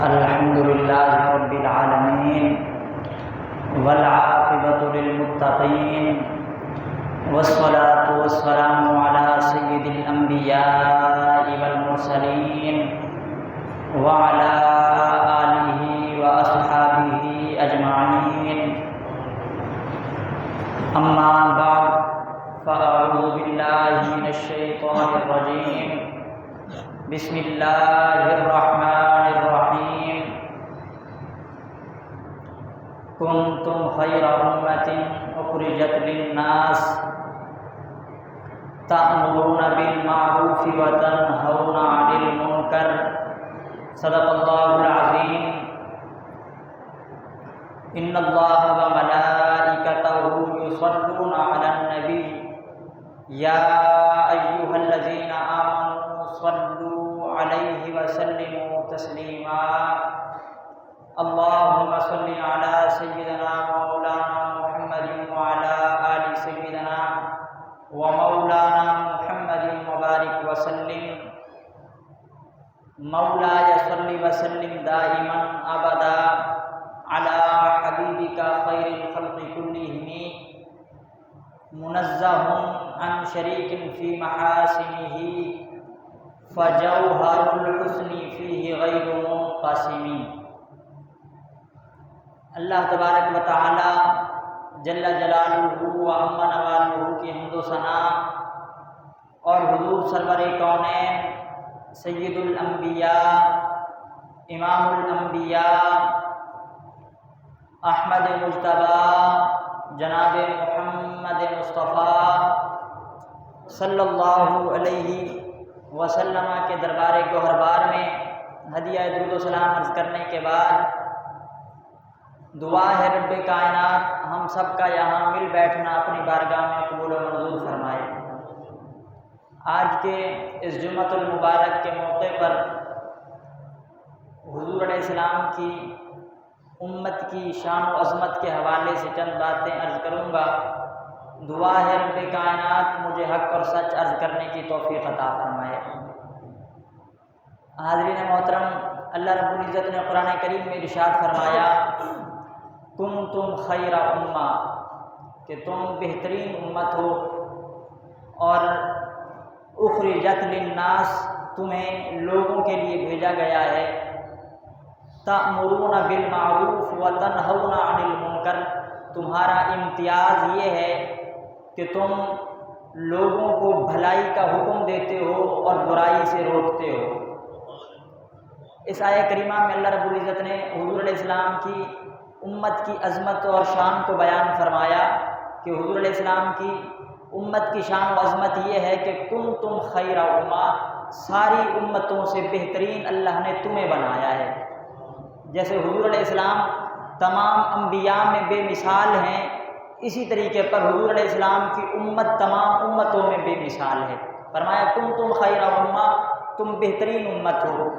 الحمد لله رب العالمين والعاقبة للمتقين والصلاة والسلام على سيد الأنبياء والمرسلين وعلى آله وأصحابه أجمعين أما بعد فأعوذ بالله من الشيطان الرجيم بسم الله الرحمن الرحيم كنتم خير أمة أخرجت للناس تأمرون بالمعروف وتنهون عن المنكر صدق الله العظيم إن الله وملائكته يصلون على النبي يا أيها الذين آمنوا صلوا عليه وسلموا تسليما اللهم صل على سيدنا ومولانا محمد وعلى آل سيدنا ومولانا محمد وبارك وسلم مولاي صل وسلم دائما أبدا على حبيبك خير الخلق كلهم منزه عن شريك في محاسنه فجوهر الحسن فيه غير منقسم۔ اللہ تبارک و تعالی جل جلالہ و عم نوالہ کی حمد و ثنا اور حضور سرور کونین سید الانبیاء امام الانبیاء احمد مجتبی جناب محمد مصطفیٰ صلی اللہ علیہ وسلم کے دربار گوہربار میں ہدیہ درود و سلام عرض کرنے کے بعد دعا ہے رب کائنات ہم سب کا یہاں مل بیٹھنا اپنی بارگاہ میں قبول و منظور فرمائے۔ آج کے اس جمعۃ المبارک کے موقع پر حضور علیہ السلام کی امت کی شان و عظمت کے حوالے سے چند باتیں عرض کروں گا۔ دعا ہے رب کائنات مجھے حق اور سچ عرض کرنے کی توفیق عطا فرمائے۔ حاضرین محترم، اللہ رب العزت نے قرآن کریم میں ارشاد فرمایا کنتم خیر امہ، کہ تم بہترین امت ہو، اور اخرجت للناس، تمہیں لوگوں کے لیے بھیجا گیا ہے، تأمرون بالمعروف وتنہون عن المنکر، تمہارا امتیاز یہ ہے کہ تم لوگوں کو بھلائی کا حکم دیتے ہو اور برائی سے روکتے ہو۔ اس آیہ کریمہ میں اللہ رب العزت نے حضور علیہ السلام کی امت کی عظمت اور شان کو بیان فرمایا کہ حضور علیہ السلام کی امت کی شان و عظمت یہ ہے کہ کنتم خیر امہ، ساری امتوں سے بہترین اللہ نے تمہیں بنایا ہے۔ جیسے حضور علیہ السلام تمام انبیاء میں بے مثال ہیں، اسی طریقے پر حضور علیہ السلام کی امت تمام امتوں میں بے مثال ہے۔ فرمایا کنتم خیر امہ، تم بہترین امت ہو۔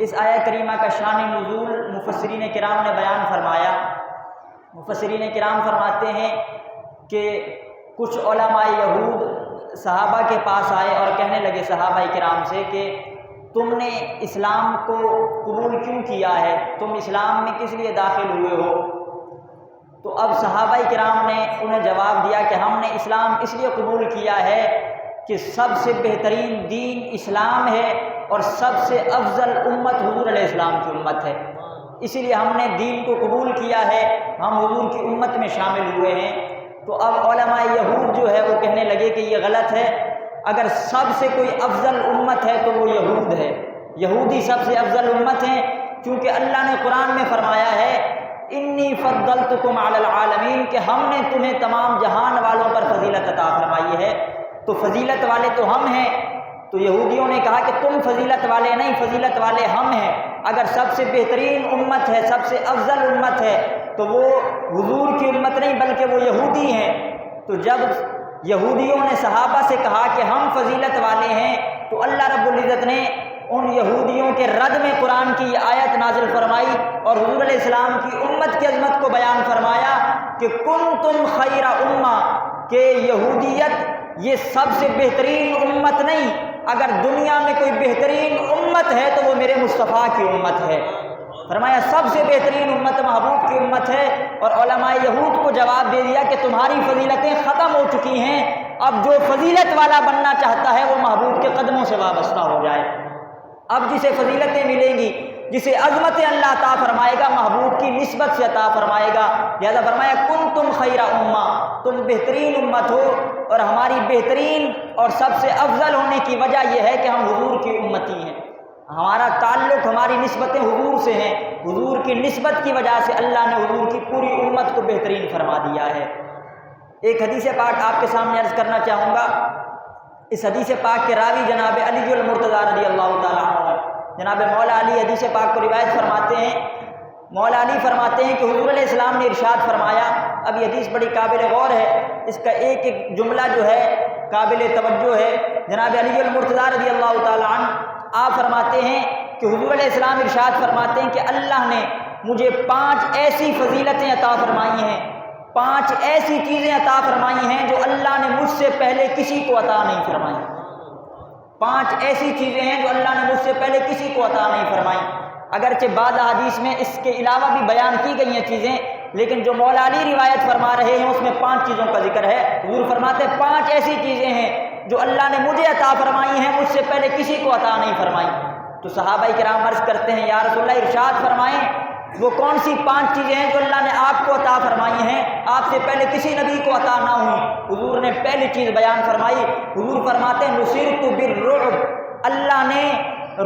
اس آیہ کریمہ کا شان نزول مفسرین کرام نے بیان فرمایا۔ مفسرین کرام فرماتے ہیں کہ کچھ علماء یہود صحابہ کے پاس آئے اور کہنے لگے صحابہ کرام سے کہ تم نے اسلام کو قبول کیوں کیا ہے، تم اسلام میں کس لیے داخل ہوئے ہو؟ تو اب صحابہ کرام نے انہیں جواب دیا کہ ہم نے اسلام اس لیے قبول کیا ہے کہ سب سے بہترین دین اسلام ہے اور سب سے افضل امت حضور علیہ السلام کی امت ہے، اسی لیے ہم نے دین کو قبول کیا ہے، ہم حضور کی امت میں شامل ہوئے ہیں۔ تو اب علماء یہود جو ہے وہ کہنے لگے کہ یہ غلط ہے، اگر سب سے کوئی افضل امت ہے تو وہ یہود ہے، یہودی سب سے افضل امت ہیں، کیونکہ اللہ نے قرآن میں فرمایا ہے انی فضلتکم علی العالمین، کہ ہم نے تمہیں تمام جہان والوں پر فضیلت عطا فرمائی ہے، تو فضیلت والے تو ہم ہیں۔ تو یہودیوں نے کہا کہ تم فضیلت والے نہیں، فضیلت والے ہم ہیں، اگر سب سے بہترین امت ہے، سب سے افضل امت ہے تو وہ حضور کی امت نہیں بلکہ وہ یہودی ہیں۔ تو جب یہودیوں نے صحابہ سے کہا کہ ہم فضیلت والے ہیں تو اللہ رب العزت نے ان یہودیوں کے رد میں قرآن کی یہ آیت نازل فرمائی اور حضور علیہ السلام کی امت کی عظمت کو بیان فرمایا کہ کنتم خیر امہ، کہ یہودیت یہ سب سے بہترین امت نہیں، اگر دنیا میں کوئی بہترین امت امت ہے تو وہ میرے مصطفیٰ کی امت ہے۔ فرمایا سب سے بہترین امت محبوب کی امت ہے، اور علماء یہود کو جواب دے دیا کہ تمہاری فضیلتیں ختم ہو چکی ہیں، اب جو فضیلت والا بننا چاہتا ہے وہ محبوب کے قدموں سے وابستہ ہو جائے۔ اب جسے فضیلتیں ملیں گی، جسے عظمت اللہ عطا فرمائے گا، محبوب کی نسبت سے عطا فرمائے گا۔ لہذا فرمایا کنتم خیر امہ، تم بہترین امت ہو، اور ہماری بہترین اور سب سے افضل ہونے کی وجہ یہ ہے کہ ہم حضور کی امتی ہیں، ہمارا تعلق، ہماری نسبتیں حضور سے ہیں، حضور کی نسبت کی وجہ سے اللہ نے حضور کی پوری امت کو بہترین فرما دیا ہے۔ ایک حدیث پاک آپ کے سامنے عرض کرنا چاہوں گا۔ اس حدیث پاک کے راوی جناب علی المرتضیٰ رضی اللہ تعالیٰ عنہ، جناب مولا علی حدیث پاک کو روایت فرماتے ہیں۔ مولا علی فرماتے ہیں کہ حضور علیہ السلام نے ارشاد فرمایا، اب یہ حدیث بڑی قابل غور ہے، اس کا ایک ایک جملہ جو ہے قابل توجہ ہے۔ جناب علی المرتضیٰ رضی اللہ تعالیٰ عنہ آپ فرماتے ہیں کہ حضور علیہ السلام ارشاد فرماتے ہیں کہ اللہ نے مجھے 5 ایسی فضیلتیں عطا فرمائی ہیں، 5 ایسی چیزیں عطا فرمائی ہیں جو اللہ نے مجھ سے پہلے کسی کو عطا نہیں فرمائی۔ 5 ایسی چیزیں ہیں جو اللہ نے مجھ سے پہلے کسی کو عطا نہیں فرمائی۔ اگرچہ بعض حدیث میں اس کے علاوہ بھی بیان کی گئی ہیں چیزیں، لیکن جو مولا علی روایت فرما رہے ہیں اس میں 5 چیزوں کا ذکر ہے۔ حضور فرماتے ہیں 5 ایسی چیزیں ہیں جو اللہ نے مجھے عطا فرمائی ہیں، مجھ سے پہلے کسی کو عطا نہیں فرمائی۔ تو صحابہ کرام عرض کرتے ہیں یا رسول اللہ ارشاد فرمائیں وہ کون سی 5 چیزیں ہیں جو اللہ نے آپ کو عطا فرمائی ہیں، آپ سے پہلے کسی نبی کو عطا نہ ہوئی؟ حضور نے پہلی چیز بیان فرمائی، حضور فرماتے ہیں نصرت بالرعب، اللہ نے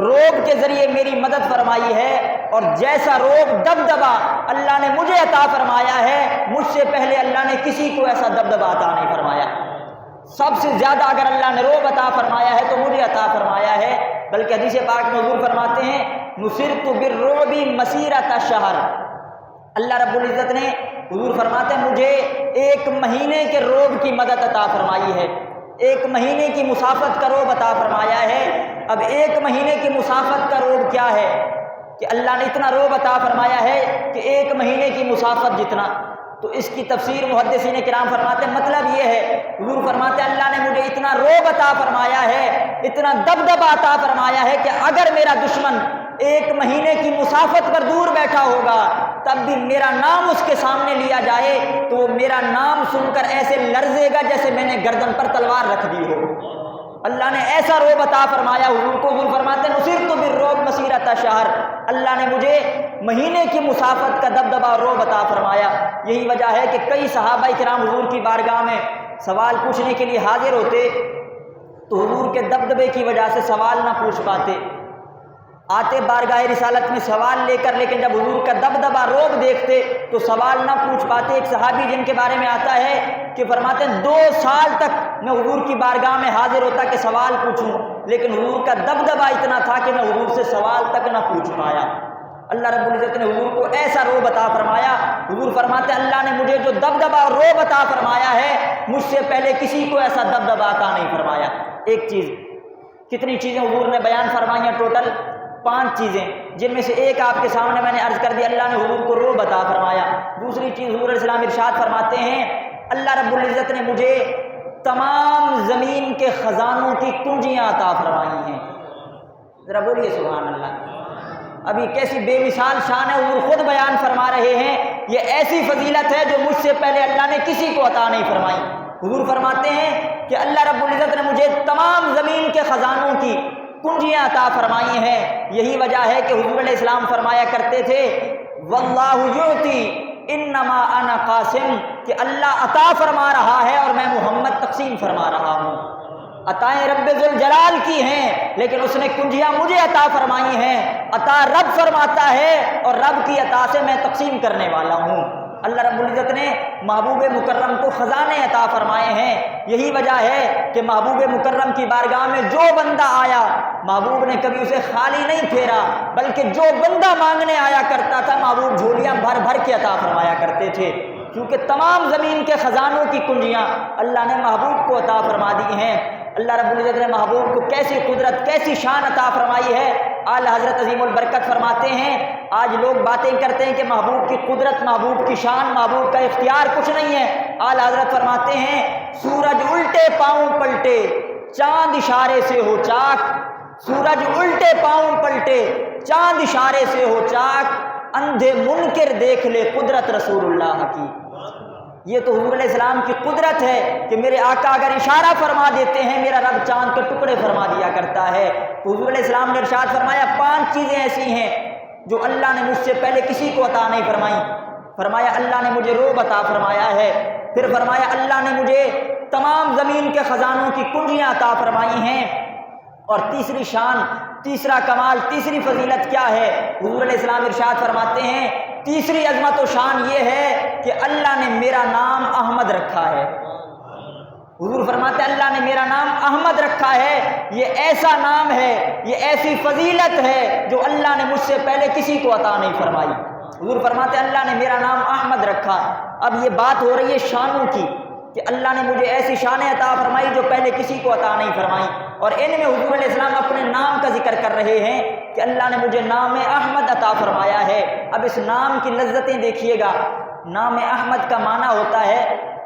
روب کے ذریعے میری مدد فرمائی ہے، اور جیسا روب دبدبا اللہ نے مجھے عطا فرمایا ہے، مجھ سے پہلے اللہ نے کسی کو ایسا دبدبا عطا نہیں فرمایا۔ سب سے زیادہ اگر اللہ نے روب عطا فرمایا ہے تو مجھے عطا فرمایا ہے۔ بلکہ حدیث پاک میں حضور فرماتے ہیں نصرت بالرعب مسیرۃ شہر، اللہ رب العزت نے، حضور فرماتے ہیں مجھے 1 مہینے کے روب کی مدد عطا فرمائی ہے، 1 مہینے کی مسافت کا روب عطا فرمایا ہے۔ اب 1 مہینے کی مسافت کا روب کیا ہے کہ اللہ نے اتنا روب عطا فرمایا ہے کہ 1 مہینے کی مسافت جتنا۔ تو اس کی تفسیر محدثین کرام فرماتے ہیں مطلب یہ ہے، حضور فرماتے ہیں اللہ نے مجھے اتنا روب عطا فرمایا ہے، اتنا دبدبا عطا فرمایا ہے کہ اگر میرا دشمن 1 مہینے کی مسافت پر دور بیٹھا ہوگا تب بھی میرا نام اس کے سامنے لیا جائے تو وہ میرا نام سن کر ایسے لرزے گا جیسے میں نے گردن پر تلوار رکھ دی ہو۔ اللہ نے ایسا روب عطا فرمایا حضور کو۔ حضور فرماتے ہیں نصرت بالرعب مسیرۃ شہر، اللہ نے مجھے مہینے کی مسافت کا دبدبا اور روب عطا فرمایا۔ یہی وجہ ہے کہ کئی صحابہ کرام حضور کی بارگاہ میں سوال پوچھنے کے لیے حاضر ہوتے تو حضور کے دبدبے کی وجہ سے سوال نہ پوچھ پاتے، آتے بارگاہ رسالت میں سوال لے کر، لیکن جب حضور کا دبدبا روب دیکھتے تو سوال نہ پوچھ پاتے۔ ایک صحابی جن کے بارے میں آتا ہے کہ فرماتے ہیں 2 سال تک میں حضور کی بارگاہ میں حاضر ہوتا کہ سوال پوچھوں، لیکن حضور کا دبدبا اتنا تھا کہ میں حضور سے سوال تک نہ پوچھ پایا۔ اللہ رب العزت نے حضور کو ایسا روب عطا فرمایا۔ حضور فرماتے ہیں اللہ نے مجھے جو دبدبا اور روب عطا فرمایا ہے مجھ سے پہلے کسی کو ایسا دبدبا عطا نہیں فرمایا۔ ایک چیز، کتنی چیزیں حضور نے بیان فرمائی ہیں؟ ٹوٹل 5 چیزیں، جن میں سے ایک آپ کے سامنے میں نے عرض کر دی، اللہ نے حضور کو روب عطا فرمایا۔ دوسری چیز حضور علیہ السلام ارشاد فرماتے ہیں اللہ رب العزت نے مجھے تمام زمین کے خزانوں کی کنجیاں عطا فرمائی ہیں۔ ذرا بولیے سبحان اللہ۔ ابھی کیسی بے مثال شان ہے، حضور خود بیان فرما رہے ہیں یہ ایسی فضیلت ہے جو مجھ سے پہلے اللہ نے کسی کو عطا نہیں فرمائی۔ حضور فرماتے ہیں کہ اللہ رب العزت نے مجھے تمام زمین کے خزانوں کی کنجیاں عطا فرمائی ہیں۔ یہی وجہ ہے کہ حضور علیہ السلام فرمایا کرتے تھے واللہ یعطی انما انا قاسم، کہ اللہ عطا فرما رہا ہے اور میں محمد تقسیم فرما رہا ہوں۔ عطائیں رب ذوالجلال کی ہیں لیکن اس نے کنجیاں مجھے عطا فرمائی ہیں۔ عطا رب فرماتا ہے اور رب کی عطا سے میں تقسیم کرنے والا ہوں۔ اللہ رب العزت نے محبوب مکرم کو خزانے عطا فرمائے ہیں۔ یہی وجہ ہے کہ محبوب مکرم کی بارگاہ میں جو بندہ آیا محبوب نے کبھی اسے خالی نہیں پھیرا، بلکہ جو بندہ مانگنے آیا کرتا تھا محبوب جھولیاں بھر بھر کے عطا فرمایا کرتے تھے، کیونکہ تمام زمین کے خزانوں کی کنجیاں اللہ نے محبوب کو عطا فرما دی ہیں۔ اللہ رب العزت نے محبوب کو کیسی قدرت، کیسی شان عطا فرمائی ہے۔ اعلی حضرت عظیم البرکت فرماتے ہیں آج لوگ باتیں کرتے ہیں کہ محبوب کی قدرت، محبوب کی شان، محبوب کا اختیار کچھ نہیں ہے۔ اعلی حضرت فرماتے ہیں سورج الٹے پاؤں پلٹے چاند اشارے سے ہو چاک، سورج الٹے پاؤں پلٹے چاند اشارے سے ہو چاک، اندھے منکر دیکھ لے قدرت رسول اللہ کی۔ یہ تو حضور علیہ السلام کی قدرت ہے کہ میرے آقا اگر اشارہ فرما دیتے ہیں میرا رب چاند کے ٹکڑے فرما دیا کرتا ہے۔ تو حضور علیہ السلام نے ارشاد فرمایا 5 چیزیں ایسی ہیں جو اللہ نے مجھ سے پہلے کسی کو عطا نہیں فرمائی۔ فرمایا اللہ نے مجھے روب عطا فرمایا ہے، پھر فرمایا اللہ نے مجھے تمام زمین کے خزانوں کی کنجیاں عطا فرمائی ہیں، اور تیسری شان، تیسرا کمال، تیسری فضیلت کیا ہے؟ حضور علیہ السلام ارشاد فرماتے ہیں تیسری عظمت و شان یہ ہے کہ اللہ نے میرا نام احمد رکھا ہے۔ حضور فرماتے ہیں اللہ نے میرا نام احمد رکھا ہے، یہ ایسا نام ہے، یہ ایسی فضیلت ہے جو اللہ نے مجھ سے پہلے کسی کو عطا نہیں فرمائی۔ حضور فرماتے ہیں اللہ نے میرا نام احمد رکھا۔ اب یہ بات ہو رہی ہے شانوں کی کہ اللہ نے مجھے ایسی شانیں عطا فرمائی جو پہلے کسی کو عطا نہیں فرمائی، اور ان میں حضور علیہ السلام اپنے نام کا ذکر کر رہے ہیں کہ اللہ نے مجھے نام احمد عطا فرمایا ہے۔ اب اس نام کی لذتیں دیکھیے گا۔ نام احمد کا معنی ہوتا ہے،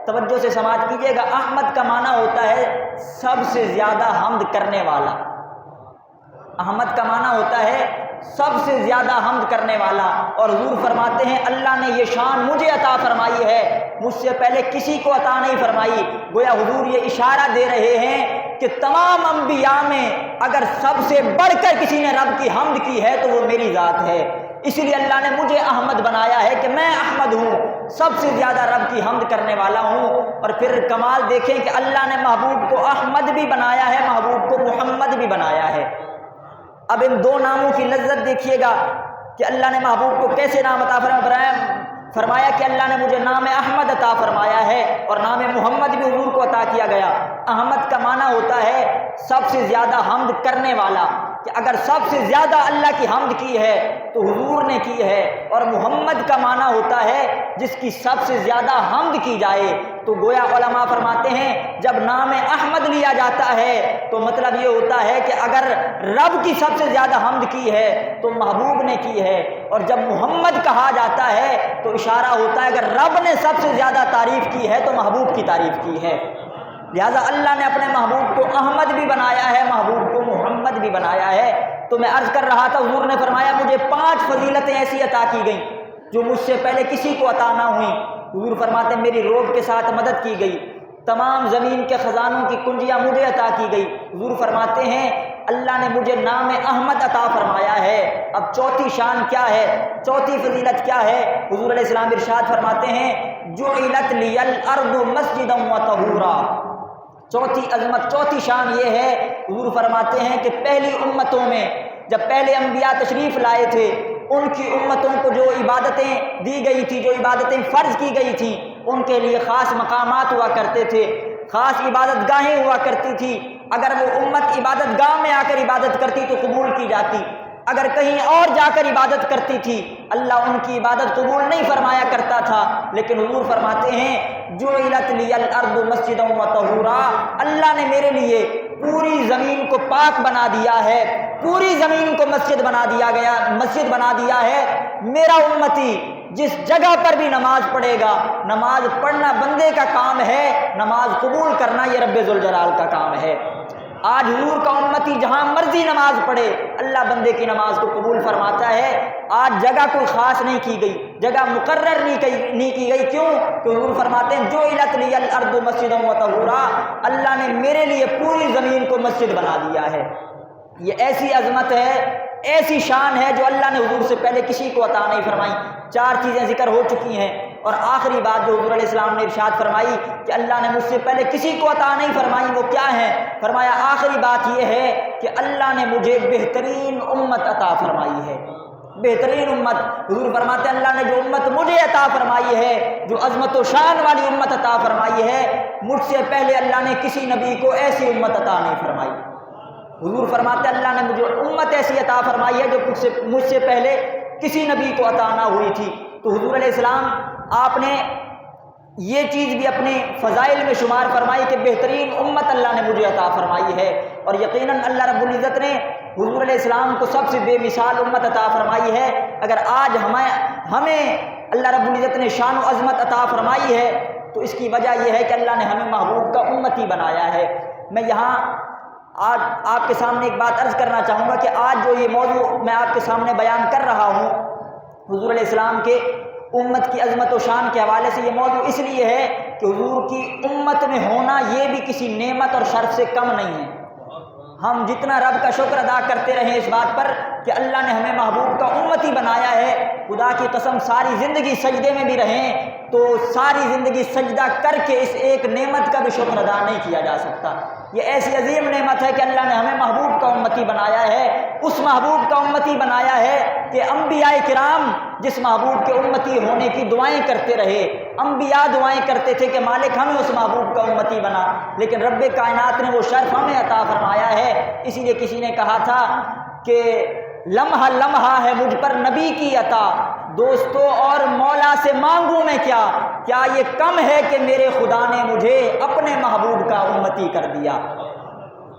توجہ سے سماعت کیجیے گا، احمد کا معنی ہوتا ہے سب سے زیادہ حمد کرنے والا۔ احمد کا معنی ہوتا ہے سب سے زیادہ حمد کرنے والا، اور حضور فرماتے ہیں اللہ نے یہ شان مجھے عطا فرمائی ہے، مجھ سے پہلے کسی کو عطا نہیں فرمائی۔ گویا حضور یہ اشارہ دے رہے ہیں کہ تمام انبیاء میں اگر سب سے بڑھ کر کسی نے رب کی حمد کی ہے تو وہ میری ذات ہے، اسی لیے اللہ نے مجھے احمد بنایا ہے کہ میں احمد ہوں، سب سے زیادہ رب کی حمد کرنے والا ہوں۔ اور پھر کمال دیکھیں کہ اللہ نے محبوب کو احمد بھی بنایا ہے، محبوب کو محمد بھی بنایا ہے۔ اب ان 2 ناموں کی لذت دیکھیے گا کہ اللہ نے محبوب کو کیسے نام عطا فرمایا کہ اللہ نے مجھے نام احمد عطا فرمایا ہے، اور نام محمد بھی حضور کو عطا کیا گیا۔ احمد کا معنی ہوتا ہے سب سے زیادہ حمد کرنے والا، کہ اگر سب سے زیادہ اللہ کی حمد کی ہے تو حضور نے کی ہے، اور محمد کا معنی ہوتا ہے جس کی سب سے زیادہ حمد کی جائے۔ تو گویا علماء فرماتے ہیں جب نام احمد لیا جاتا ہے تو مطلب یہ ہوتا ہے کہ اگر رب کی سب سے زیادہ حمد کی ہے تو محبوب نے کی ہے، اور جب محمد کہا جاتا ہے تو اشارہ ہوتا ہے اگر رب نے سب سے زیادہ تعریف کی ہے تو محبوب کی تعریف کی ہے۔ لہذا اللہ نے اپنے محبوب کو احمد بھی بنایا ہے، محبوب کو محمد بھی بنایا ہے۔ تو میں عرض کر رہا تھا حضور نے فرمایا مجھے 5 فضیلتیں ایسی عطا کی گئیں جو مجھ سے پہلے کسی کو عطا نہ ہوئیں۔ حضور فرماتے ہیں میری روب کے ساتھ مدد کی گئی، تمام زمین کے خزانوں کی کنجیاں مجھے عطا کی گئی۔ حضور فرماتے ہیں اللہ نے مجھے نام احمد عطا فرمایا ہے۔ اب چوتھی شان کیا ہے، چوتھی فضیلت کیا ہے؟ حضور علیہ السلام ارشاد فرماتے ہیں جعلت لی الارض مسجدا وطہورا۔ چوتھی عظمت، چوتھی شان یہ ہے، حضور فرماتے ہیں کہ پہلی امتوں میں جب پہلے انبیاء تشریف لائے تھے ان کی امتوں کو جو عبادتیں دی گئی تھی، جو عبادتیں فرض کی گئی تھی، ان کے لیے خاص مقامات ہوا کرتے تھے، خاص عبادت گاہیں ہوا کرتی تھی۔ اگر وہ امت عبادت گاہ میں آ کر عبادت کرتی تو قبول کی جاتی، اگر کہیں اور جا کر عبادت کرتی تھی اللہ ان کی عبادت قبول نہیں فرمایا کرتا تھا۔ لیکن حضور فرماتے ہیں جعلت لی الارض مسجدا وطہورا، اللہ نے میرے لیے پوری زمین کو پاک بنا دیا ہے، پوری زمین کو مسجد بنا دیا ہے۔ میرا امتی جس جگہ پر بھی نماز پڑھے گا، نماز پڑھنا بندے کا کام ہے، نماز قبول کرنا یہ رب ذوالجلال کا کام ہے۔ آج حضور کا امتی جہاں مرضی نماز پڑھے اللہ بندے کی نماز کو قبول فرماتا ہے۔ آج جگہ کوئی خاص نہیں کی گئی، جگہ مقرر نہیں کی گئی، کیوں کہ حضور فرماتے ہیں جعلت لی الارض مسجدا وطہورا، اللہ نے میرے لیے پوری زمین کو مسجد بنا دیا ہے۔ یہ ایسی عظمت ہے، ایسی شان ہے جو اللہ نے حضور سے پہلے کسی کو عطا نہیں فرمائی۔ 4 چیزیں ذکر ہو چکی ہیں، اور آخری بات جو حضور علیہ السلام نے ارشاد فرمائی کہ اللہ نے مجھ سے پہلے کسی کو عطا نہیں فرمائی وہ کیا ہے؟ فرمایا آخری بات یہ ہے کہ اللہ نے مجھے بہترین امت عطا فرمائی ہے، بہترین امت۔ حضور فرماتے ہیں اللہ نے جو امت مجھے عطا فرمائی ہے، جو عظمت و شان والی امت عطا فرمائی ہے، مجھ سے پہلے اللہ نے کسی نبی کو ایسی امت عطا نہیں فرمائی۔ حضور فرماتے ہیں اللہ نے مجھے امت ایسی عطا فرمائی ہے جو مجھ سے پہلے کسی نبی کو عطا نہ ہوئی تھی۔ تو حضور علیہ السلام آپ نے یہ چیز بھی اپنے فضائل میں شمار فرمائی کہ بہترین امت اللہ نے مجھے عطا فرمائی ہے، اور یقیناً اللہ رب العزت نے حضور علیہ السلام کو سب سے بے مثال امت عطا فرمائی ہے۔ اگر آج ہمیں اللہ رب العزت نے شان و عظمت عطا فرمائی ہے تو اس کی وجہ یہ ہے کہ اللہ نے ہمیں محبوب کا امتی بنایا ہے۔ میں یہاں آج آپ کے سامنے ایک بات عرض کرنا چاہوں گا کہ آج جو یہ موضوع میں آپ کے سامنے بیان کر رہا ہوں حضور علیہ السلام کے امت کی عظمت و شان کے حوالے سے، یہ موضوع اس لیے ہے کہ حضور کی امت میں ہونا یہ بھی کسی نعمت اور شرف سے کم نہیں ہے۔ ہم جتنا رب کا شکر ادا کرتے رہیں اس بات پر کہ اللہ نے ہمیں محبوب کا امتی بنایا ہے، خدا کی قسم ساری زندگی سجدے میں بھی رہیں تو ساری زندگی سجدہ کر کے اس ایک نعمت کا بھی شکر ادا نہیں کیا جا سکتا۔ یہ ایسی عظیم نعمت ہے کہ اللہ نے ہمیں محبوب کا امتی بنایا ہے، اس محبوب کا امتی بنایا ہے کہ انبیاء کرام جس محبوب کے امتی ہونے کی دعائیں کرتے رہے، انبیاء دعائیں کرتے تھے کہ مالک ہمیں اس محبوب کا امتی بنا، لیکن رب کائنات نے وہ شرف ہمیں عطا فرمایا ہے۔ اسی لیے کسی نے کہا تھا کہ لمحہ لمحہ ہے مجھ پر نبی کی عطا، دوستو اور مولا سے مانگوں میں کیا یہ کم ہے کہ میرے خدا نے مجھے اپنے محبوب کا امتی کر دیا۔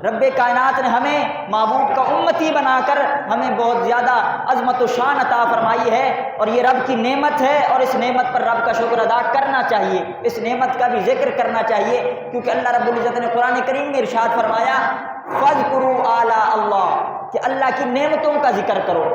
رب کائنات نے ہمیں محبوب کا امتی بنا کر ہمیں بہت زیادہ عظمت و شان عطا فرمائی ہے، اور یہ رب کی نعمت ہے، اور اس نعمت پر رب کا شکر ادا کرنا چاہیے، اس نعمت کا بھی ذکر کرنا چاہیے، کیونکہ اللہ رب العزت نے قرآن کریم میں ارشاد فرمایا فَاذْكُرُوا آلاء اللہ، کہ اللہ کی نعمتوں کا ذکر کرو،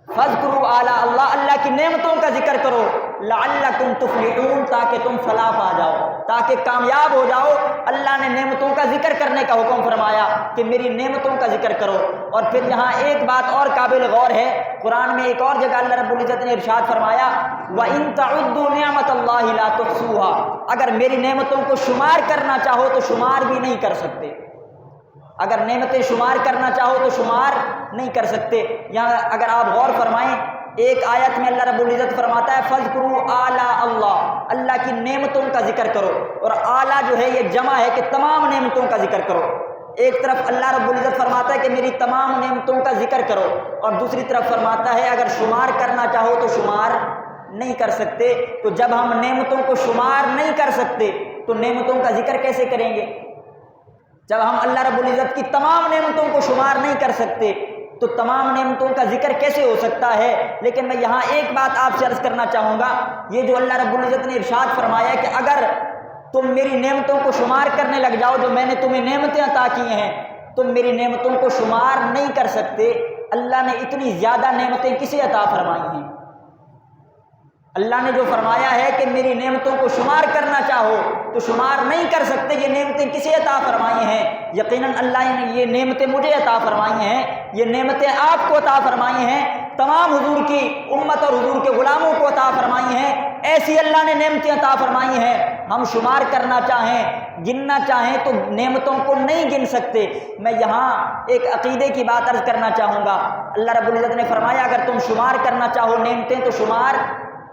فَاذْكُرُوا آلاء اللہ، اللہ کی نعمتوں کا ذکر کرو، لَعَلَّكُمْ تُفْلِحُونَ، تاکہ تم فلاح پا جاؤ، تاکہ کامیاب ہو جاؤ۔ اللہ نے نعمتوں کا ذکر کرنے کا حکم فرمایا کہ میری نعمتوں کا ذکر کرو۔ اور پھر یہاں ایک بات اور قابل غور ہے، قرآن میں ایک اور جگہ اللہ رب العزت نے ارشاد فرمایا وَإِن تَعُدُّوا نِعْمَتَ اللَّهِ لَا تُحْصُوهَا، اگر میری نعمتوں کو شمار کرنا چاہو تو شمار بھی نہیں کر سکتے، اگر نعمتیں شمار کرنا چاہو تو شمار نہیں کر سکتے۔ یہاں اگر آپ غور فرمائیں ایک آیت میں اللہ رب العزت فرماتا ہے فَاذْكُرُوا آلاء اللہ، اللہ کی نعمتوں کا ذکر کرو، اور اعلیٰ جو ہے یہ جمع ہے کہ تمام نعمتوں کا ذکر کرو۔ ایک طرف اللہ رب العزت فرماتا ہے کہ میری تمام نعمتوں کا ذکر کرو، اور دوسری طرف فرماتا ہے اگر شمار کرنا چاہو تو شمار نہیں کر سکتے۔ تو جب ہم نعمتوں کو شمار نہیں کر سکتے تو نعمتوں کا ذکر کیسے کریں گے؟ جب ہم اللہ رب العزت کی تمام نعمتوں کو شمار نہیں کر سکتے تو تمام نعمتوں کا ذکر کیسے ہو سکتا ہے؟ لیکن میں یہاں ایک بات آپ سے عرض کرنا چاہوں گا، یہ جو اللہ رب العزت نے ارشاد فرمایا کہ اگر تم میری نعمتوں کو شمار کرنے لگ جاؤ، جو میں نے تمہیں نعمتیں عطا کی ہیں، تم میری نعمتوں کو شمار نہیں کر سکتے۔ اللہ نے اتنی زیادہ نعمتیں کسے عطا فرمائی ہیں؟ اللہ نے جو فرمایا ہے کہ میری نعمتوں کو شمار کرنا چاہو تو شمار نہیں کر سکتے، یہ نعمتیں کسے عطا فرمائی ہیں؟ یقیناً اللہ نے یہ نعمتیں مجھے عطا فرمائی ہیں، یہ نعمتیں آپ کو عطا فرمائی ہیں، تمام حضور کی امت اور حضور کے غلاموں کو عطا فرمائی ہیں۔ ایسی اللہ نے نعمتیں عطا فرمائی ہیں، ہم شمار کرنا چاہیں، گننا چاہیں تو نعمتوں کو نہیں گن سکتے۔ میں یہاں ایک عقیدے کی بات عرض کرنا چاہوں گا، اللہ رب العزت نے فرمایا اگر تم شمار کرنا چاہو نعمتیں تو شمار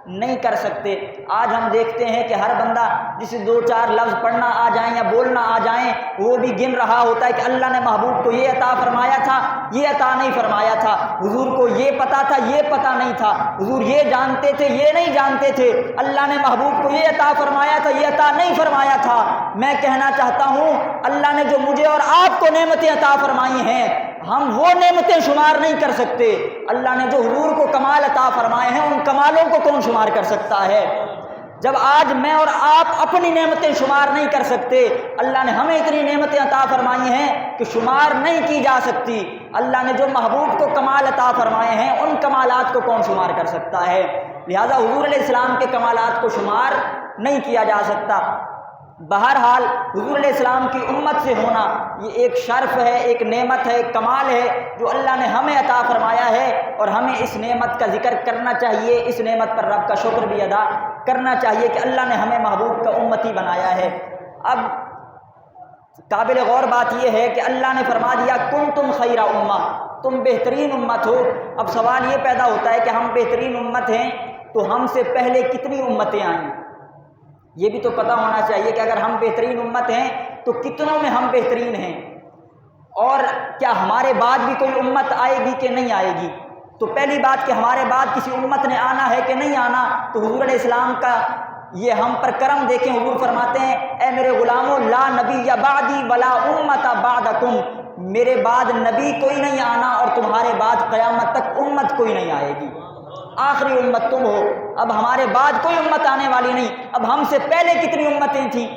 نہیں کر سکتے۔ آج ہم دیکھتے ہیں کہ ہر بندہ جسے 2-4 لفظ پڑھنا آ جائیں یا بولنا آ جائیں وہ بھی گن رہا ہوتا ہے کہ اللہ نے محبوب کو یہ عطا فرمایا تھا، یہ عطا نہیں فرمایا تھا، حضور کو یہ پتہ تھا، یہ پتہ نہیں تھا، حضور یہ جانتے تھے، یہ نہیں جانتے تھے، اللہ نے محبوب کو یہ عطا فرمایا تھا، یہ عطا نہیں فرمایا تھا۔ میں کہنا چاہتا ہوں اللہ نے جو مجھے اور آپ کو نعمتیں عطا فرمائی ہیں ہم وہ نعمتیں شمار نہیں کر سکتے۔ اللہ نے جو حضور کو کمال عطا فرمائے ہیں ان کمالوں کو کون شمار کر سکتا ہے؟ جب آج میں اور آپ اپنی نعمتیں شمار نہیں کر سکتے، اللہ نے ہمیں اتنی نعمتیں عطا فرمائی ہیں کہ شمار نہیں کی جا سکتی۔ اللہ نے جو محبوب کو کمال عطا فرمائے ہیں ان کمالات کو کون شمار کر سکتا ہے؟ لہذا حضور علیہ السلام کے کمالات کو شمار نہیں کیا جا سکتا۔ بہرحال حضور علیہ السلام کی امت سے ہونا یہ ایک شرف ہے، ایک نعمت ہے، ایک کمال ہے جو اللہ نے ہمیں عطا فرمایا ہے، اور ہمیں اس نعمت کا ذکر کرنا چاہیے، اس نعمت پر رب کا شکر بھی ادا کرنا چاہیے کہ اللہ نے ہمیں محبوب کا امتی بنایا ہے۔ اب قابل غور بات یہ ہے کہ اللہ نے فرما دیا کنتم خیر امہ، تم بہترین امت ہو۔ اب سوال یہ پیدا ہوتا ہے کہ ہم بہترین امت ہیں تو ہم سے پہلے کتنی امتیں آئیں؟ یہ بھی تو پتہ ہونا چاہیے کہ اگر ہم بہترین امت ہیں تو کتنوں میں ہم بہترین ہیں، اور کیا ہمارے بعد بھی کوئی امت آئے گی کہ نہیں آئے گی؟ تو پہلی بات کہ ہمارے بعد کسی امت نے آنا ہے کہ نہیں آنا، تو حضور علیہ السلام کا یہ ہم پر کرم دیکھیں، حضور فرماتے ہیں اے میرے غلاموں لا نبی یا بعدی ولا امت بعدکم، میرے بعد نبی کوئی نہیں آنا اور تمہارے بعد قیامت تک امت کوئی نہیں آئے گی، آخری امت تم ہو۔ اب ہمارے بعد کوئی امت آنے والی نہیں، اب ہم سے پہلے کتنی امتیں تھیں؟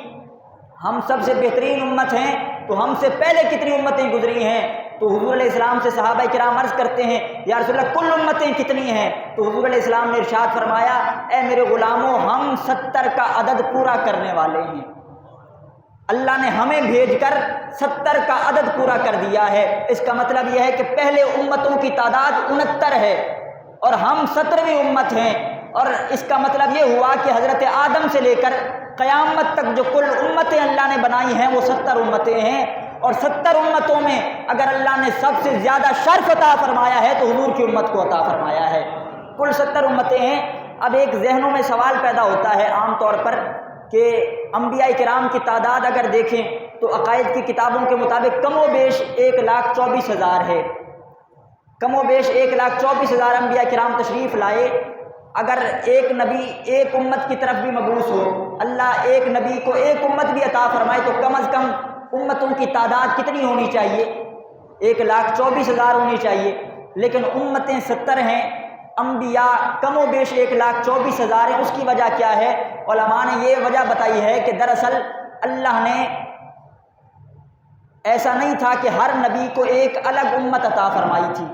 ہم سب سے بہترین امت ہیں تو ہم سے پہلے کتنی امتیں گزری ہیں؟ تو حضور علیہ السلام سے صحابہ کرام عرض کرتے ہیں یا رسول اللہ کل امتیں کتنی ہیں؟ تو حضور علیہ السلام نے ارشاد فرمایا اے میرے غلاموں ہم 70 کا عدد پورا کرنے والے ہیں۔ اللہ نے ہمیں بھیج کر 70 کا عدد پورا کر دیا ہے۔ اس کا مطلب یہ ہے کہ پہلے امتوں کی تعداد 69 ہے اور ہم 17ویں امت ہیں، اور اس کا مطلب یہ ہوا کہ حضرت آدم سے لے کر قیامت تک جو کل امتیں اللہ نے بنائی ہیں وہ 70 امتیں ہیں، اور 70 امتوں میں اگر اللہ نے سب سے زیادہ شرف عطا فرمایا ہے تو حضور کی امت کو عطا فرمایا ہے۔ کل 70 امتیں ہیں۔ اب ایک ذہنوں میں سوال پیدا ہوتا ہے عام طور پر کہ انبیاء کرام کی تعداد اگر دیکھیں تو عقائد کی کتابوں کے مطابق کم و بیش 1,24,000 ہے، کم و بیش 1,24,000 انبیاء کرام تشریف لائے۔ اگر ایک نبی ایک امت کی طرف بھی مبعوث ہو، اللہ ایک نبی کو ایک امت بھی عطا فرمائے، تو کم از کم امتوں کی تعداد کتنی ہونی چاہیے؟ 1,24,000 ہونی چاہیے، لیکن امتیں 70 ہیں، انبیاء کم و بیش 1,24,000 ہیں۔ اس کی وجہ کیا ہے؟ علماء نے یہ وجہ بتائی ہے کہ دراصل اللہ نے ایسا نہیں تھا کہ ہر نبی کو ایک الگ امت عطا فرمائی تھی،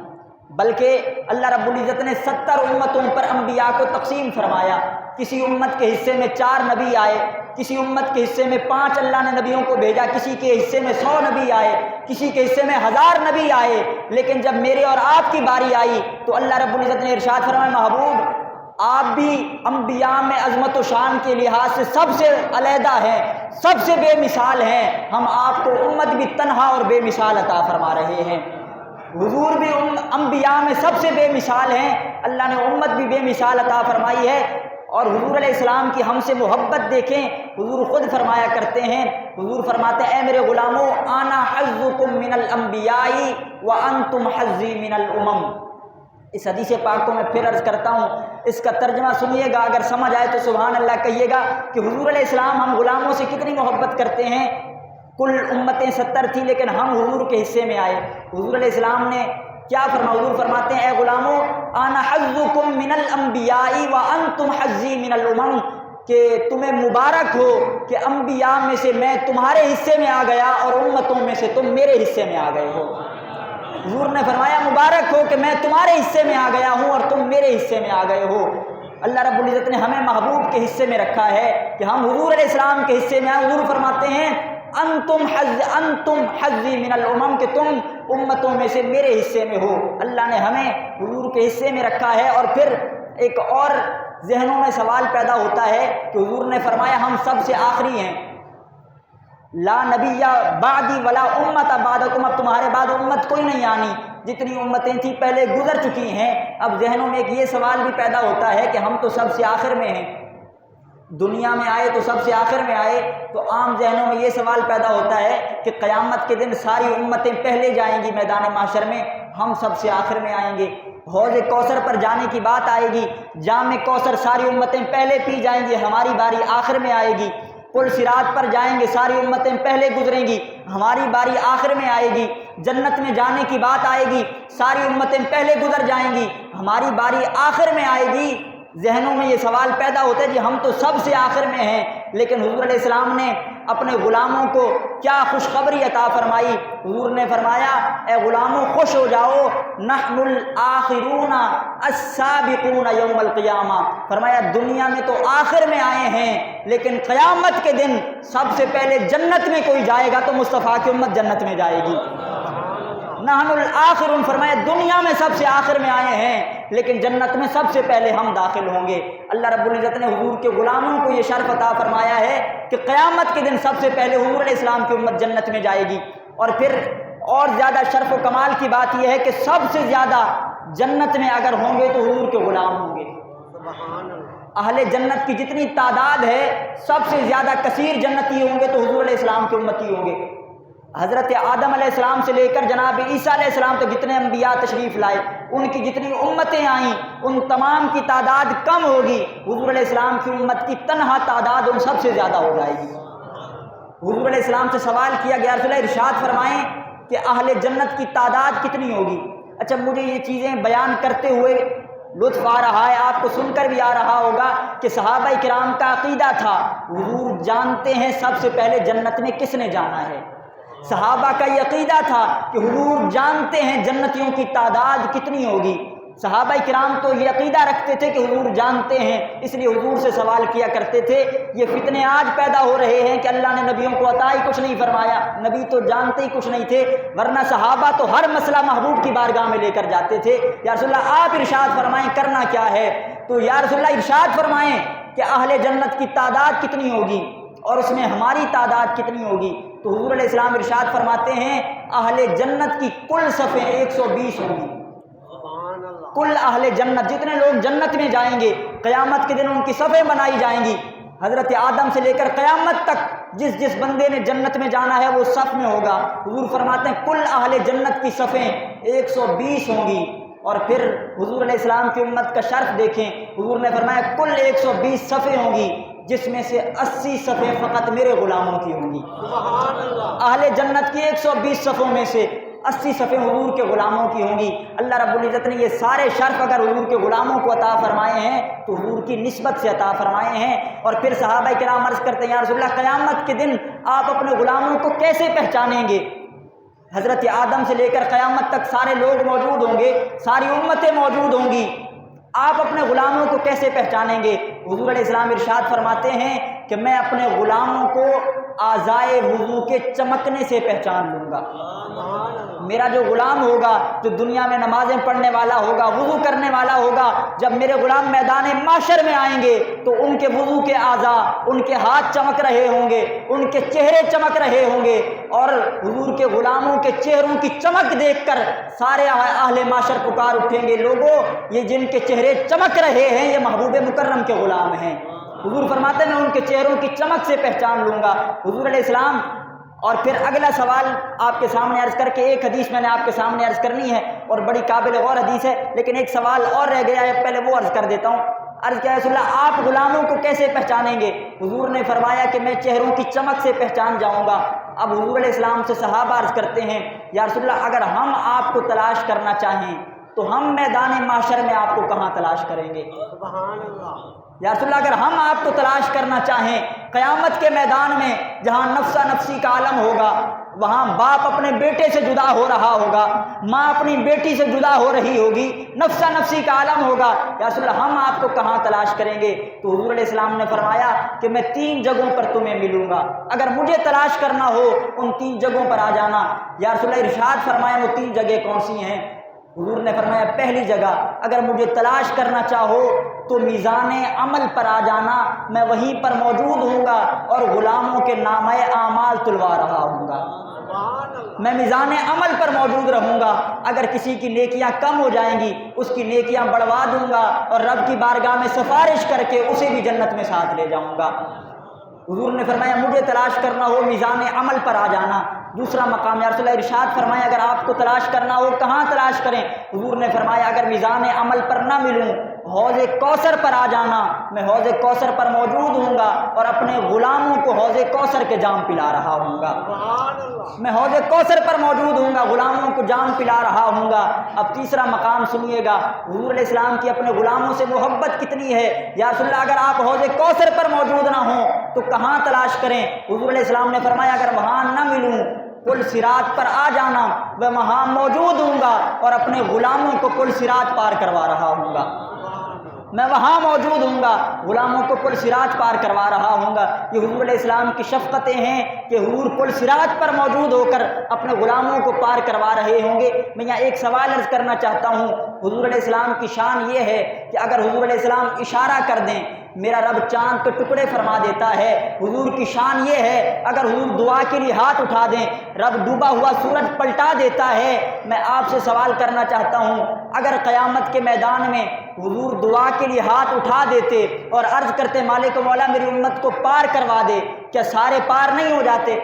بلکہ اللہ رب العزت نے 70 امتوں پر انبیاء کو تقسیم فرمایا۔ کسی امت کے حصے میں 4 نبی آئے، کسی امت کے حصے میں 5 اللہ نے نبیوں کو بھیجا، کسی کے حصے میں 100 نبی آئے، کسی کے حصے میں 1000 نبی آئے۔ لیکن جب میرے اور آپ کی باری آئی تو اللہ رب العزت نے ارشاد فرمایا محبوب آپ بھی انبیاء میں عظمت و شان کے لحاظ سے سب سے علیحدہ ہیں، سب سے بے مثال ہیں، ہم آپ کو امت بھی تنہا اور بے مثال عطا فرما رہے ہیں۔ حضور بھی انبیاء میں سب سے بے مثال ہیں، اللہ نے امت بھی بے مثال عطا فرمائی ہے۔ اور حضور علیہ السلام کی ہم سے محبت دیکھیں، حضور خود فرمایا کرتے ہیں، حضور فرماتے ہیں اے میرے غلاموں انا حظکم من الانبیاء وانتم حظی من الامم۔ اس حدیث پاک کو میں پھر عرض کرتا ہوں، اس کا ترجمہ سنیے گا، اگر سمجھ آئے تو سبحان اللہ کہیے گا کہ حضور علیہ السلام ہم غلاموں سے کتنی محبت کرتے ہیں۔ کل امتیں 70 تھی لیکن ہم حضور کے حصے میں آئے۔ حضور علیہ السلام نے کیا فرمایا؟ حضور فرماتے ہیں اے غلاموں انا حظکم من الانبیاء وانتم حظی من الامم، کہ تمہیں مبارک ہو کہ انبیاء میں سے میں تمہارے حصے میں آ گیا اور امتوں میں سے تم میرے حصے میں آ گئے ہو۔ حضور نے فرمایا مبارک ہو کہ میں تمہارے حصے میں آ گیا ہوں اور تم میرے حصے میں آ گئے ہو۔ اللہ رب العزت نے ہمیں محبوب کے حصے میں رکھا ہے کہ ہم حضور علیہ السلام کے حصے میں آئے۔ حضور فرماتے ہیں انتم حظی من الامم، کہ تم امتوں میں سے میرے حصے میں ہو۔ اللہ نے ہمیں حضور کے حصے میں رکھا ہے۔ اور پھر ایک اور ذہنوں میں سوال پیدا ہوتا ہے کہ حضور نے فرمایا ہم سب سے آخری ہیں، لا نبی بعدی ولا امت بعدکم، اب تمہارے بعد امت کوئی نہیں آنی، جتنی امتیں تھیں پہلے گزر چکی ہیں۔ اب ذہنوں میں ایک یہ سوال بھی پیدا ہوتا ہے کہ ہم تو سب سے آخر میں ہیں، دنیا میں آئے تو سب سے آخر میں آئے، تو عام ذہنوں میں یہ سوال پیدا ہوتا ہے کہ قیامت کے دن ساری امتیں پہلے جائیں گی میدان محشر میں، ہم سب سے آخر میں آئیں گے۔ حوض کوثر پر جانے کی بات آئے گی، جام کوثر ساری امتیں پہلے پی جائیں گی، ہماری باری آخر میں آئے گی۔ پل صراط پر جائیں گے، ساری امتیں پہلے گزریں گی، ہماری باری آخر میں آئے گی۔ جنت میں جانے کی بات آئے گی، ساری امتیں پہلے گزر جائیں گی، ہماری باری آخر میں آئے گی۔ ذہنوں میں یہ سوال پیدا ہوتا ہے کہ ہم تو سب سے آخر میں ہیں، لیکن حضور علیہ السلام نے اپنے غلاموں کو کیا خوشخبری عطا فرمائی؟ حضور نے فرمایا اے غلاموں خوش ہو جاؤ، نحن الآخرون السابقون یوم القیامہ، فرمایا دنیا میں تو آخر میں آئے ہیں لیکن قیامت کے دن سب سے پہلے جنت میں کوئی جائے گا تو مصطفیٰ کی امت جنت میں جائے گی۔ نحن الآخرون، فرمایا دنیا میں سب سے آخر میں آئے ہیں لیکن جنت میں سب سے پہلے ہم داخل ہوں گے۔ اللہ رب العزت نے حضور کے غلاموں کو یہ شرف عطا فرمایا ہے کہ قیامت کے دن سب سے پہلے حضور علیہ السلام کی امت جنت میں جائے گی۔ اور پھر اور زیادہ شرف و کمال کی بات یہ ہے کہ سب سے زیادہ جنت میں اگر ہوں گے تو حضور کے غلام ہوں گے۔ اہل جنت کی جتنی تعداد ہے سب سے زیادہ کثیر جنتی ہوں گے تو حضور علیہ السلام کے امتی ہوں گے۔ حضرت آدم علیہ السلام سے لے کر جناب عیسیٰ علیہ السلام تک جتنے انبیاء تشریف لائے، ان کی جتنی امتیں آئیں ان تمام کی تعداد کم ہوگی، حضور علیہ السلام کی امت کی تنہا تعداد ان سب سے زیادہ ہو جائے گی۔ حضور علیہ السلام سے سوال کیا گیا رسول اللہ ارشاد فرمائیں کہ اہل جنت کی تعداد کتنی ہوگی؟ اچھا مجھے یہ چیزیں بیان کرتے ہوئے لطف آ رہا ہے، آپ کو سن کر بھی آ رہا ہوگا کہ صحابہ کرام کا عقیدہ تھا حضور جانتے ہیں سب سے پہلے جنت میں کس نے جانا ہے، صحابہ کا یہ عقیدہ تھا کہ حضور جانتے ہیں جنتیوں کی تعداد کتنی ہوگی۔ صحابہ کرام تو یہ عقیدہ رکھتے تھے کہ حضور جانتے ہیں، اس لیے حضور سے سوال کیا کرتے تھے۔ یہ فتنے آج پیدا ہو رہے ہیں کہ اللہ نے نبیوں کو عطا ہی کچھ نہیں فرمایا، نبی تو جانتے ہی کچھ نہیں تھے، ورنہ صحابہ تو ہر مسئلہ محبوب کی بارگاہ میں لے کر جاتے تھے۔ یا رسول اللہ آپ ارشاد فرمائیں کرنا کیا ہے؟ تو یا رسول اللہ ارشاد فرمائیں کہ اہل جنت کی تعداد کتنی ہوگی اور اس میں ہماری تعداد کتنی ہوگی؟ تو حضور علیہ السلام ارشاد فرماتے ہیں اہل جنت کی کل صفیں 120 ہوں گی۔ کل اہل جنت، جتنے لوگ جنت میں جائیں گے قیامت کے دن ان کی صفیں بنائی جائیں گی، حضرت آدم سے لے کر قیامت تک جس جس بندے نے جنت میں جانا ہے وہ صف میں ہوگا۔ حضور فرماتے ہیں کل اہل جنت کی صفیں 120 ہوں گی۔ اور پھر حضور علیہ السلام کی امت کا شرف دیکھیں، حضور نے فرمایا کل 120 صفیں ہوں گی، جس میں سے 80 صفیں فقط میرے غلاموں کی ہوں گی۔ اہل جنت کی 120 صفوں میں سے 80 صفیں حضور کے غلاموں کی ہوں گی۔ اللہ رب العزت نے یہ سارے شرف اگر حضور کے غلاموں کو عطا فرمائے ہیں تو حضور کی نسبت سے عطا فرمائے ہیں۔ اور پھر صحابہ کرام عرض کرتے ہیں یا رسول اللہ قیامت کے دن آپ اپنے غلاموں کو کیسے پہچانیں گے؟ حضرت آدم سے لے کر قیامت تک سارے لوگ موجود ہوں گے، ساری امتیں موجود ہوں گی، آپ اپنے غلاموں کو کیسے پہچانیں گے؟ حضور علیہ السلام ارشاد فرماتے ہیں کہ میں اپنے غلاموں کو اعضائے وضو کے چمکنے سے پہچان لوں گا۔ میرا جو غلام ہوگا، جو دنیا میں نمازیں پڑھنے والا ہوگا، وضو کرنے والا ہوگا، جب میرے غلام میدان محشر میں آئیں گے تو ان کے وضو کے اعضاء، ان کے ہاتھ چمک رہے ہوں گے، ان کے چہرے چمک رہے ہوں گے، اور حضور کے غلاموں کے چہروں کی چمک دیکھ کر سارے اہل محشر پکار اٹھیں گے، لوگوں یہ جن کے چہرے چمک رہے ہیں یہ محبوب مکرم کے غلام ہیں۔ حضور فرماتے ہیں میں ان کے چہروں کی چمک سے پہچان لوں گا۔ حضور علیہ السلام اور پھر اگلا سوال آپ کے سامنے عرض کر کے ایک حدیث میں نے آپ کے سامنے عرض کرنی ہے اور بڑی قابل غور حدیث ہے، لیکن ایک سوال اور رہ گیا ہے، پہلے وہ عرض کر دیتا ہوں۔ عرض کیا رسول اللہ آپ غلاموں کو کیسے پہچانیں گے؟ حضور نے فرمایا کہ میں چہروں کی چمک سے پہچان جاؤں گا۔ اب حضور علیہ السلام سے صحابہ عرض کرتے ہیں یا رسول اللہ اگر ہم آپ کو تلاش کرنا چاہیں تو ہم میدان محشر میں آپ کو کہاں تلاش کریں گے؟ سبحان اللہ۔ یا رسول اللہ اگر ہم آپ کو تلاش کرنا چاہیں قیامت کے میدان میں جہاں نفسا نفسی کا عالم ہوگا، وہاں باپ اپنے بیٹے سے جدا ہو رہا ہوگا، ماں اپنی بیٹی سے جدا ہو رہی ہوگی، نفسا نفسی کا عالم ہوگا، یا رسول اللہ ہم آپ کو کہاں تلاش کریں گے؟ تو حضور علیہ السلام نے فرمایا کہ میں 3 جگہوں پر تمہیں ملوں گا، اگر مجھے تلاش کرنا ہو ان 3 جگہوں پر آ جانا۔ یا رسول اللہ ارشاد فرمایا وہ 3 جگہ کون سی ہیں؟ حضور نے فرمایا پہلی جگہ اگر مجھے تلاش کرنا چاہو تو میزان عمل پر آ جانا، میں وہیں پر موجود ہوں گا اور غلاموں کے نامہ اعمال تلوا رہا ہوں گا، میں میزان عمل پر موجود رہوں گا۔ اگر کسی کی نیکیاں کم ہو جائیں گی اس کی نیکیاں بڑھوا دوں گا اور رب کی بارگاہ میں سفارش کر کے اسے بھی جنت میں ساتھ لے جاؤں گا۔ حضور نے فرمایا مجھے تلاش کرنا ہو میزان عمل پر آ جانا۔ دوسرا مقام یا رسول اللہ ارشاد فرمایا اگر آپ کو تلاش کرنا ہو کہاں تلاش کریں؟ حضور نے فرمایا اگر میزان عمل پر نہ ملوں حوض کوثر پر آ جانا، میں حوض کوثر پر موجود ہوں گا اور اپنے غلاموں کو حوض کوثر کے جام پلا رہا ہوں گا، میں حوض کوثر پر موجود ہوں گا، غلاموں کو جام پلا رہا ہوں گا۔ اب تیسرا مقام سنیے گا، حضور علیہ السلام کی اپنے غلاموں سے محبت کتنی ہے۔ یا رسول اللہ اگر آپ حوض کوثر پر موجود نہ ہوں تو کہاں تلاش کریں؟ حضور علیہ السلام نے فرمایا اگر وہاں نہ ملوں پل صراط پر آ جانا، میں وہاں موجود ہوں گا اور اپنے غلاموں کو پل صراط پار کروا رہا ہوں گا، میں وہاں موجود ہوں گا، غلاموں کو پل صراط پار کروا رہا ہوں گا۔ یہ حضور علیہ السلام کی شفقتیں ہیں کہ حضور پل صراط پر موجود ہو کر اپنے غلاموں کو پار کروا رہے ہوں گے۔ میں یہاں ایک سوال عرض کرنا چاہتا ہوں، حضور علیہ السلام کی شان یہ ہے کہ اگر حضور علیہ السلام اشارہ کر دیں میرا رب چاند کے ٹکڑے فرما دیتا ہے۔ حضور کی شان یہ ہے اگر حضور دعا کے لیے ہاتھ اٹھا دیں رب ڈوبا ہوا سورج پلٹا دیتا ہے۔ میں آپ سے سوال کرنا چاہتا ہوں اگر قیامت کے میدان میں حضور دعا کے لیے ہاتھ اٹھا دیتے اور عرض کرتے مالک مولا میری امت کو پار کروا دے، کیا سارے پار نہیں ہو جاتے؟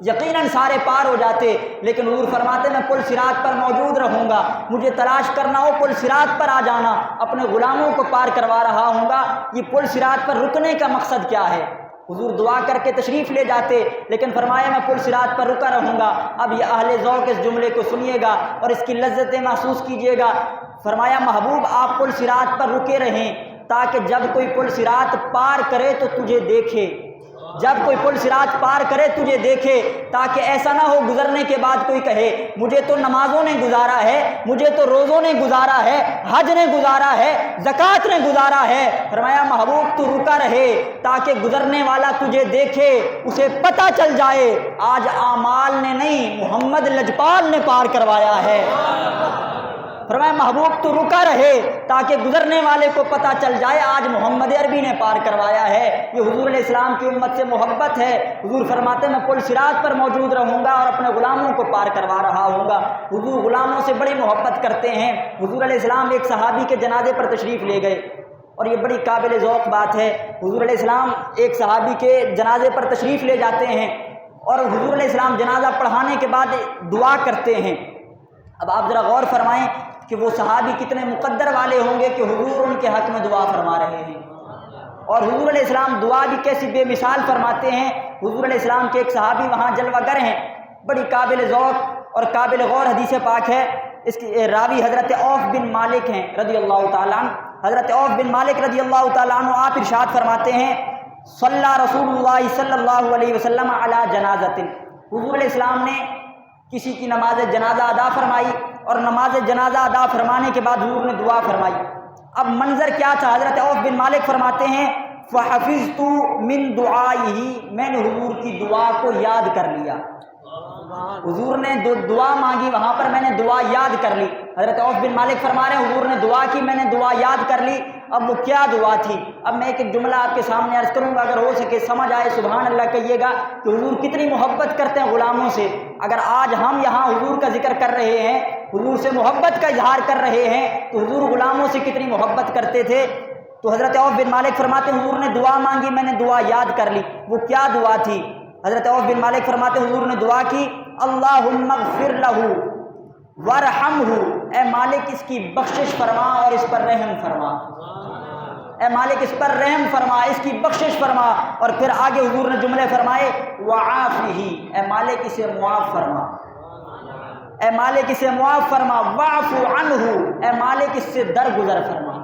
یقیناً سارے پار ہو جاتے، لیکن حضور فرماتے میں پل صراط پر موجود رہوں گا، مجھے تلاش کرنا ہو پل صراط پر آ جانا، اپنے غلاموں کو پار کروا رہا ہوں گا۔ یہ پل صراط پر رکنے کا مقصد کیا ہے؟ حضور دعا کر کے تشریف لے جاتے، لیکن فرمایا میں پل صراط پر رکا رہوں گا۔ اب یہ اہل ذوق اس جملے کو سنیے گا اور اس کی لذتیں محسوس کیجیے گا۔ فرمایا محبوب آپ پل صراط پر رکے رہیں تاکہ جب کوئی پل صراط پار کرے تو تجھے دیکھے، جب کوئی پل صراط پار کرے تجھے دیکھے، تاکہ ایسا نہ ہو گزرنے کے بعد کوئی کہے مجھے تو نمازوں نے گزارا ہے، مجھے تو روزوں نے گزارا ہے، حج نے گزارا ہے، زکوٰۃ نے گزارا ہے۔ فرمایا محبوب تو رکا رہے تاکہ گزرنے والا تجھے دیکھے، اسے پتہ چل جائے آج اعمال نے نہیں محمد لجپال نے پار کروایا ہے۔ فرمایا محبوب تو رکا رہے تاکہ گزرنے والے کو پتہ چل جائے آج محمد عربی نے پار کروایا ہے۔ یہ حضور علیہ السلام کی امت سے محبت ہے۔ حضور فرماتے میں پل صراط پر موجود رہوں گا اور اپنے غلاموں کو پار کروا رہا ہوں گا۔ حضور غلاموں سے بڑی محبت کرتے ہیں۔ حضور علیہ السلام ایک صحابی کے جنازے پر تشریف لے گئے، اور یہ بڑی قابل ذوق بات ہے۔ حضور علیہ السلام ایک صحابی کے جنازے پر تشریف لے جاتے ہیں، اور حضور علیہ السلام جنازہ پڑھانے کے بعد دعا کرتے ہیں۔ اب آپ ذرا غور فرمائیں کہ وہ صحابی کتنے مقدر والے ہوں گے کہ حضور ان کے حق میں دعا فرما رہے ہیں، اور حضور علیہ السلام دعا بھی کیسی بے مثال فرماتے ہیں۔ حضور علیہ السلام کے ایک صحابی وہاں جلوہ گر ہیں، بڑی قابل ذوق اور قابل غور حدیث پاک ہے۔ اس کی راوی حضرت عوف بن مالک ہیں رضی اللہ تعالیٰ عنہ۔ حضرت عوف بن مالک رضی اللہ تعالیٰ عنہ آپ ارشاد فرماتے ہیں صلی رسول اللہ صلی اللہ علیہ وسلم علی جنازۃ، حضور علیہ السلام نے کسی کی نماز جنازہ ادا فرمائی، اور نماز جنازہ ادا فرمانے کے بعد حضور نے دعا فرمائی۔ اب منظر کیا تھا؟ حضرت عوف بن مالک فرماتے ہیں فحفظت من دعائہ، میں نے حضور کی دعا کو یاد کر لیا۔ حضور نے دعا مانگی وہاں پر، میں نے دعا یاد کر لی۔ حضرت عوف بن مالک فرما رہے ہیں حضور نے دعا کی، میں نے دعا یاد کر لی۔ اب وہ کیا دعا تھی؟ اب میں ایک جملہ آپ کے سامنے عرض کروں گا، اگر ہو سکے سمجھ آئے سبحان اللہ کہیے گا کہ حضور کتنی محبت کرتے ہیں غلاموں سے۔ اگر آج ہم یہاں حضور کا ذکر کر رہے ہیں، حضور سے محبت کا اظہار کر رہے ہیں، تو حضور غلاموں سے کتنی محبت کرتے تھے۔ تو حضرت عوف بن مالک فرماتے ہیں حضور نے دعا مانگی، میں نے دعا یاد کر لی۔ وہ کیا دعا تھی؟ حضرت عوف بن مالک فرماتے ہیں حضور نے دعا کی اللہم اغفر لہ وارحمہ، اے مالک اس کی بخشش فرما اور اس پر رحم فرما، اے مالک اس پر رحم فرما، اس کی بخشش فرما۔ اور پھر آگے حضور نے جملے فرمائے وعافہ، اے مالک اسے معاف فرما، اے مالک اسے معاف فرما، واعف عنہ، اے مالک اس سے درگزر فرما،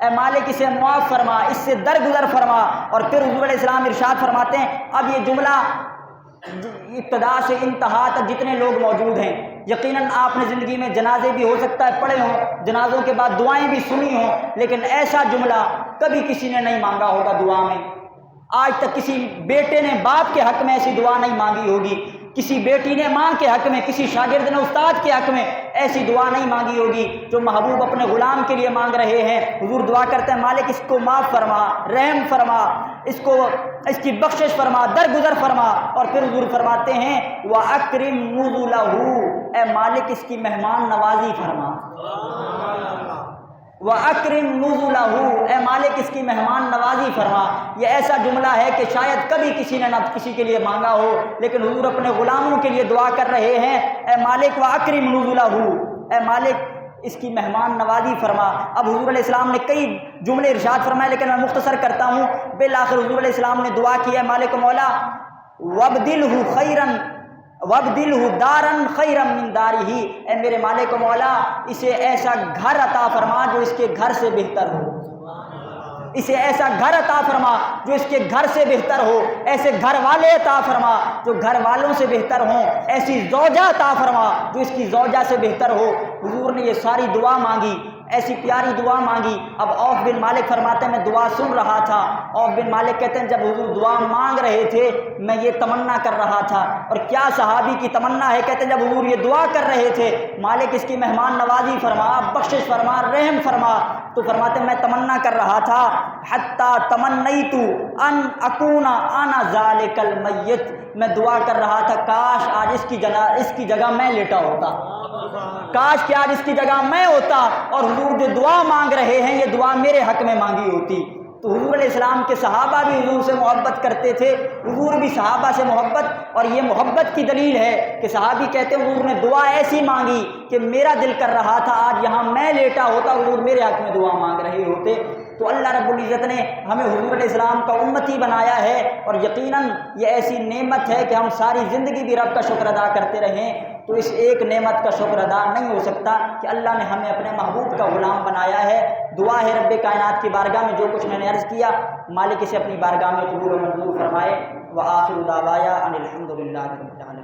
اے مالک اسے معاف فرما، اس سے درگزر فرما۔ اور پھر حضور علیہ السلام ارشاد فرماتے ہیں اب یہ جملہ ابتدا سے انتہا تک جتنے لوگ موجود ہیں، یقیناً آپ نے زندگی میں جنازے بھی ہو سکتا ہے پڑھے ہوں، جنازوں کے بعد دعائیں بھی سنی ہوں، لیکن ایسا جملہ کبھی کسی نے نہیں مانگا ہوگا دعا میں۔ آج تک کسی بیٹے نے باپ کے حق میں ایسی دعا نہیں مانگی ہوگی، کسی بیٹی نے ماں کے حق میں، کسی شاگرد نے استاد کے حق میں ایسی دعا نہیں مانگی ہوگی جو محبوب اپنے غلام کے لیے مانگ رہے ہیں۔ حضور دعا کرتے ہیں مالک اس کو معاف فرما، رحم فرما، اس کی بخشش فرما، درگزر فرما۔ اور پھر حضور فرماتے ہیں وَأَكْرِمْ نُزُلَهُ، اے مالک اس کی مہمان نوازی فرما، وَأَكْرِمْ نُزُلَهُ، اے مالک اس کی مہمان نوازی فرما۔ یہ ایسا جملہ ہے کہ شاید کبھی کسی نے نہ کسی کے لیے مانگا ہو، لیکن حضور اپنے غلاموں کے لیے دعا کر رہے ہیں اے مالک وَأَكْرِمْ نُزُلَهُ، اے مالک اس کی مہمان نوازی فرما۔ اب حضور علیہ السلام نے کئی جملے ارشاد فرمائے، لیکن میں مختصر کرتا ہوں۔ بالآخر حضور علیہ السلام نے دعا کی ہے مالک مولا وَابْدِلْهُ خَيْرًا وَابْدِلْهُ دَارًا خَيْرًا مِنْ دَارِهِ، اے میرے مالک مولا اسے ایسا گھر عطا فرما جو اس کے گھر سے بہتر ہو، اسے ایسا گھر عطا فرما جو اس کے گھر سے بہتر ہو، ایسے گھر والے عطا فرما جو گھر والوں سے بہتر ہوں، ایسی زوجہ عطا فرما جو اس کی زوجہ سے بہتر ہو۔ حضور نے یہ ساری دعا مانگی، ایسی پیاری دعا مانگی۔ اب عوف بن مالک فرماتے ہیں میں دعا سن رہا تھا۔ عوف بن مالک کہتے ہیں جب حضور دعا مانگ رہے تھے میں یہ تمنا کر رہا تھا، اور کیا صحابی کی تمنا ہے، کہتے ہیں جب حضور یہ دعا کر رہے تھے مالک اس کی مہمان نوازی فرما، بخشش فرما، رحم فرما، تو فرماتے ہیں میں تمنا کر رہا تھا حتی تمنیت ان اکون انا ذالک المیت، میں دعا کر رہا تھا کاش آج اس کی جگہ میں لیٹا ہوتا، کاش کہ آج اس کی جگہ میں ہوتا اور حضور جو دعا مانگ رہے ہیں یہ دعا میرے حق میں مانگی ہوتی۔ تو حضور علیہ السلام کے صحابہ بھی حضور سے محبت کرتے تھے، حضور بھی صحابہ سے محبت، اور یہ محبت کی دلیل ہے کہ صحابی کہتے ہیں حضور نے دعا ایسی مانگی کہ میرا دل کر رہا تھا آج یہاں میں لیٹا ہوتا، حضور میرے حق میں دعا مانگ رہے ہوتے۔ تو اللہ رب العزت نے ہمیں حضور علیہ السلام کا امتی بنایا ہے، اور یقیناً یہ ایسی نعمت ہے کہ ہم ساری زندگی بھی رب کا شکر ادا کرتے رہیں۔ تو اس ایک نعمت کا شکر ادا نہیں ہو سکتا کہ اللہ نے ہمیں اپنے محبوب کا غلام بنایا ہے۔ دعا ہے رب کائنات کی بارگاہ میں جو کچھ میں نے عرض کیا مالک اسے اپنی بارگاہ میں قبول و منظور فرمائے۔ وآخر دعوایا ان الحمد للہ رب العالمین۔